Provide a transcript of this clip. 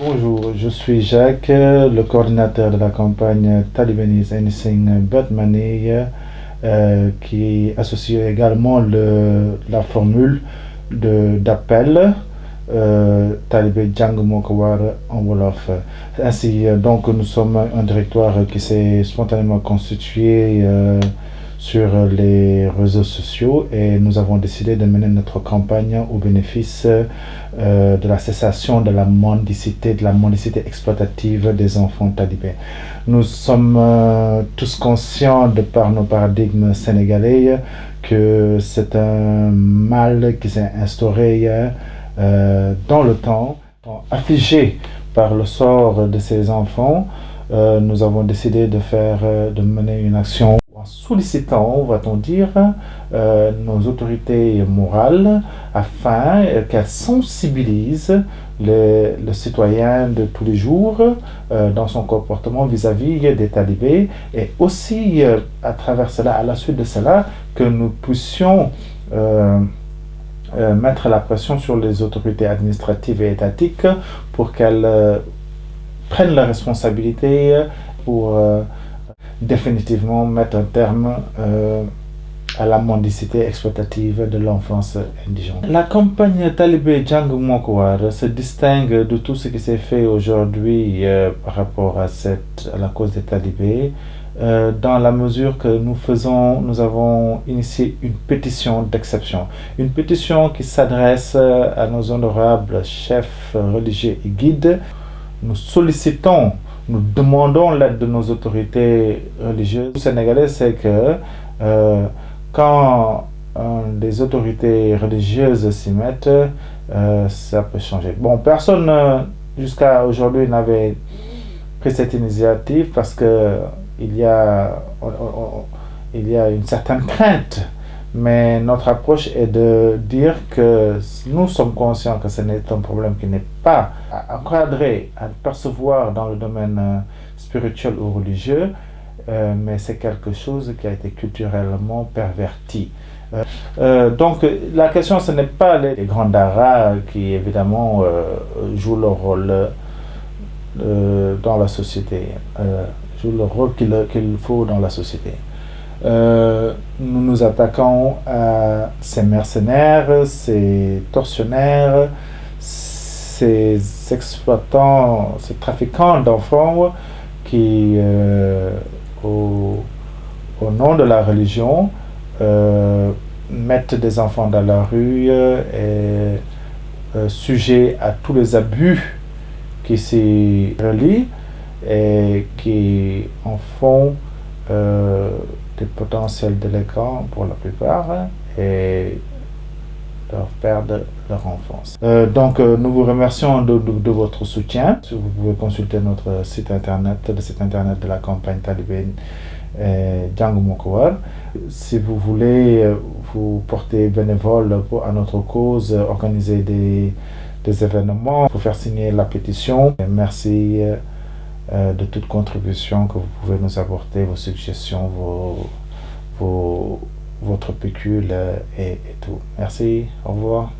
Bonjour, je suis Jacques, le coordinateur de la campagne Talibanese Anything But Money, qui associe également la formule d'appel Talibé Jang Mokowar en Wolof. Ainsi, donc, nous sommes un directoire qui s'est spontanément constitué sur les réseaux sociaux et nous avons décidé de mener notre campagne au bénéfice de la cessation de la mendicité exploitative des enfants talibés. Nous sommes tous conscients, de par nos paradigmes sénégalais, que c'est un mal qui s'est instauré dans le temps. Affligés par le sort de ces enfants, nous avons décidé de mener une action en sollicitant, va-t-on dire, nos autorités morales afin qu'elles sensibilisent le citoyen de tous les jours dans son comportement vis-à-vis des talibés, et aussi à travers cela, à la suite de cela, que nous puissions mettre la pression sur les autorités administratives et étatiques pour qu'elles prennent la responsabilité pour définitivement mettre un terme à la mendicité exploitative de l'enfance indigène. La campagne Talibé Jang Mokowar se distingue de tout ce qui s'est fait aujourd'hui par rapport à la cause des talibés, dans la mesure que nous avons initié une pétition d'exception. Une pétition qui s'adresse à nos honorables chefs religieux et guides. Nous sollicitons, nous demandons l'aide de nos autorités religieuses. Le sénégalais, c'est que quand les autorités religieuses s'y mettent, ça peut changer. Bon, personne jusqu'à aujourd'hui n'avait pris cette initiative parce que il y a une certaine crainte, mais notre approche est de dire que nous sommes conscients que ce n'est un problème qui n'est pas encadré à percevoir dans le domaine spirituel ou religieux, mais c'est quelque chose qui a été culturellement perverti. Donc la question, ce n'est pas les grands daras qui évidemment jouent leur rôle dans la société, jouent le rôle qu'il faut dans la société. Nous nous attaquons à ces mercenaires, ces tortionnaires, ces exploitants, ces trafiquants d'enfants qui, au nom de la religion, mettent des enfants dans la rue et sujets à tous les abus qui s'y relient et qui en font des potentiels délinquants pour la plupart et leur perdre leur enfance. Donc nous vous remercions de votre soutien. Vous pouvez consulter notre site internet, le site internet de la campagne Talibé Jang Mokowar. Si vous voulez vous porter bénévole à notre cause, organiser des événements, pour faire signer la pétition. Et merci de toute contribution que vous pouvez nous apporter, vos suggestions, votre pécule et tout. Merci, au revoir.